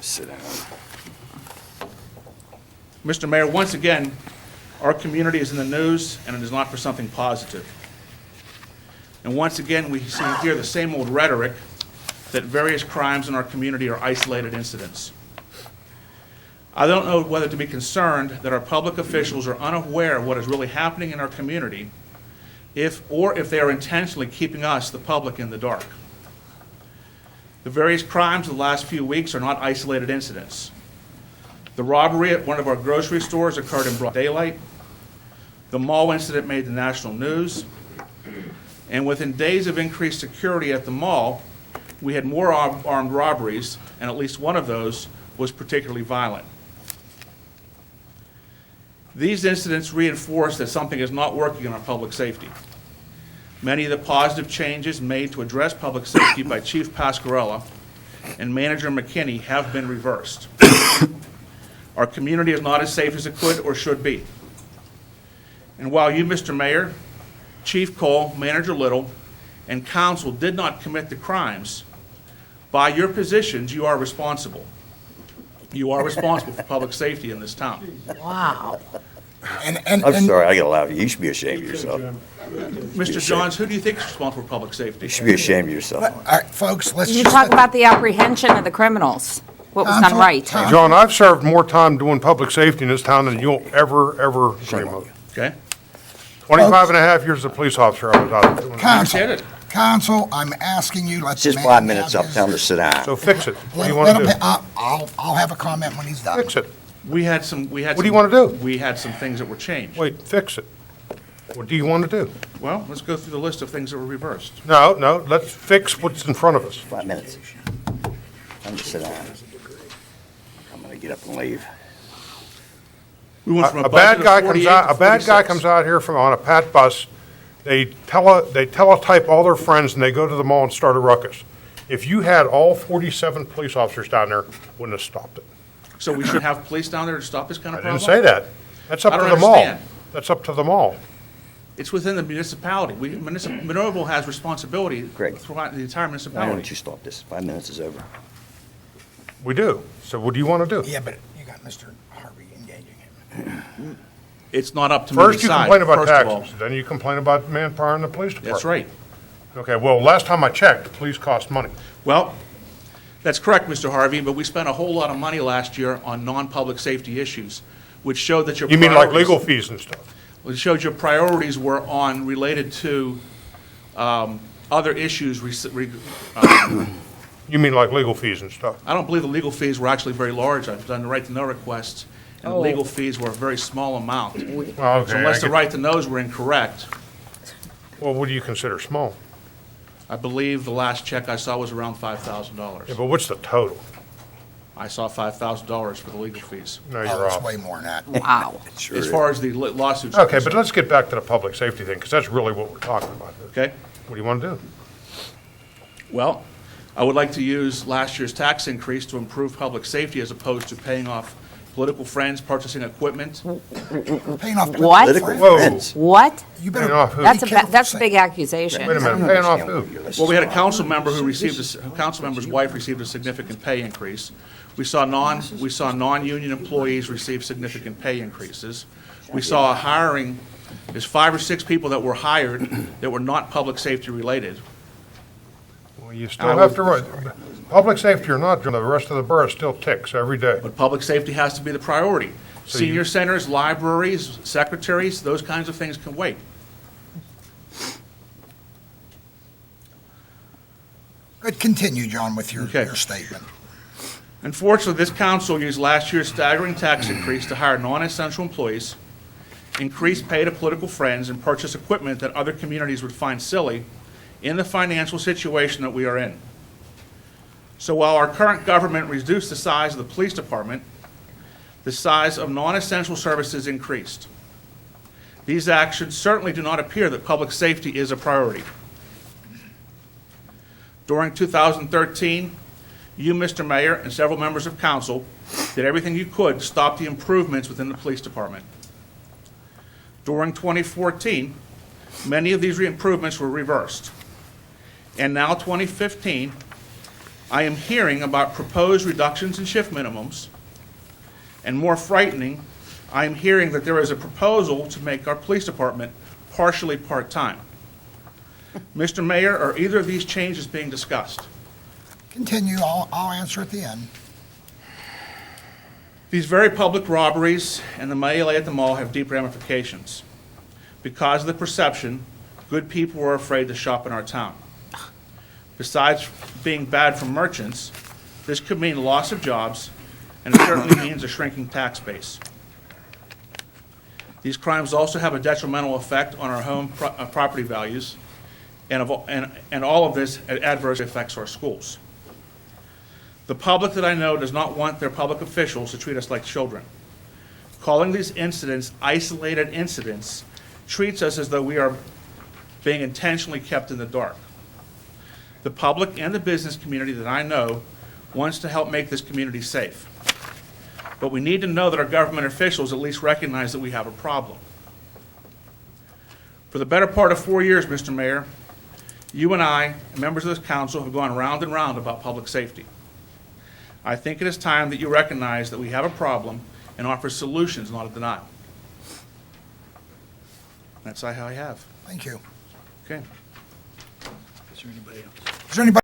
Sit down. Mr. Mayor, once again, our community is in the news, and it is not for something positive. And once again, we hear the same old rhetoric that various crimes in our community are isolated incidents. I don't know whether to be concerned that our public officials are unaware of what is really happening in our community, or if they are intentionally keeping us, the public, in the dark. The various crimes of the last few weeks are not isolated incidents. The robbery at one of our grocery stores occurred in broad daylight. The mall incident made the national news. And within days of increased security at the mall, we had more armed robberies, and at least one of those was particularly violent. These incidents reinforce that something is not working in our public safety. Many of the positive changes made to address public safety by Chief Pasquarella and Manager McKinney have been reversed. Our community is not as safe as it could or should be. And while you, Mr. Mayor, Chief Cole, Manager Little, and Council did not commit the crimes, by your positions, you are responsible. You are responsible for public safety in this town. Wow. I'm sorry, I gotta laugh. You should be ashamed of yourself. Mr. Johns, who do you think is responsible for public safety? You should be ashamed of yourself. All right, folks, let's You just. talk about the apprehension of the criminals, what was done Counsel, right. Counsel. John, I've served more time doing public safety in this town than you'll ever dream of. Okay? 25 and a half years as a police officer, I was out there. Counsel, Understand it. Counsel, I'm asking you, let It's the just man 5 minutes have up, his- tell him to sit down. So fix it. What do you let want to him- do? I'll have a comment when he's done. Fix it. We had some. What do you want to do? We had some things that were changed. Wait, fix it. What do you want to do? Well, let's go through the list of things that were reversed. No, let's fix what's in front of us. 5 minutes. Tell him to sit down. I'm gonna get up and leave. We went from A a bad budget guy of comes 48 out, to a bad guy 46. comes out here on a pat bus, they teletype all their friends and they go to the mall and start a ruckus. If you had all 47 police officers down there, wouldn't have stopped it. So we should have police down there to stop this kind I of problem? didn't say that. That's up I to don't the mall. understand. That's up to the mall. It's within the municipality. Monroeville has responsibility Greg. throughout the entire Why don't municipality. you stop this? 5 minutes is over. We do. So what do you want to do? Yeah, but you got Mr. Harvey engaging him. It's not up to me to First you decide, complain about first of all. taxes, then you complain about manpower in the police department. That's right. Okay, well, last time I checked, the police cost money. Well, that's correct, Mr. Harvey, but we spent a whole lot of money last year on non-public safety issues, which showed that your You mean like priorities- legal fees and stuff? It showed your priorities were related to other issues. You mean like legal fees and stuff? I don't believe the legal fees were actually very large. I've done the right-to-know requests, and the legal fees were a very small amount. Well, okay, So unless I the get- right-to-knows were incorrect, Well, what do you consider small? I believe the last check I saw was around $5,000. Yeah, but what's the total? I saw $5,000 for the legal fees. No, Oh, you're it's off. way more than that. Wow. Sure As is. far as the lawsuits. Okay, but let's get back to the public safety thing, because that's really what we're talking about here. Okay? What do you want to do? Well, I would like to use last year's tax increase to improve public safety as opposed to paying off political friends, purchasing equipment. Paying off. What? Political Whoa. friends. What? You Paying better. off who? That's Be careful that's a saying- big accusation. Wait a minute, paying off who? Well, we had a council member who received, a council member's wife received a significant pay increase. We saw non-union employees receive significant pay increases. We saw a hiring, there's 5 or 6 people that were hired that were not public safety related. Well, you still have to, public safety or not, the rest of the borough still ticks every day. But public safety has to be the priority. So you- Senior centers, libraries, secretaries, those kinds of things can wait. Good, continue, John, with your Okay. statement. Unfortunately, this council used last year's staggering tax increase to hire non-essential employees, increase pay to political friends, and purchase equipment that other communities would find silly in the financial situation that we are in. So while our current government reduced the size of the police department, the size of non-essential services increased. These actions certainly do not appear that public safety is a priority. During 2013, you, Mr. Mayor, and several members of council did everything you could to stop the improvements within the police department. During 2014, many of these improvements were reversed. And now 2015, I am hearing about proposed reductions in shift minimums, and more frightening, I am hearing that there is a proposal to make our police department partially part-time. Mr. Mayor, are either of these changes being discussed? Continue, I'll answer at the end. These very public robberies and the melee at the mall have deep ramifications. Because of the perception, good people are afraid to shop in our town. Besides being bad for merchants, this could mean loss of jobs, and it certainly means a shrinking tax base. These crimes also have a detrimental effect on our home property values, and all of this adversely affects our schools. The public that I know does not want their public officials to treat us like children. Calling these incidents isolated incidents treats us as though we are being intentionally kept in the dark. The public and the business community that I know wants to help make this community safe. But we need to know that our government officials at least recognize that we have a problem. For the better part of 4 years, Mr. Mayor, you and I, and members of this council, have gone round and round about public safety. I think it is time that you recognize that we have a problem and offer solutions, not a denial. That's all I have. Thank you. Okay. Is there anybody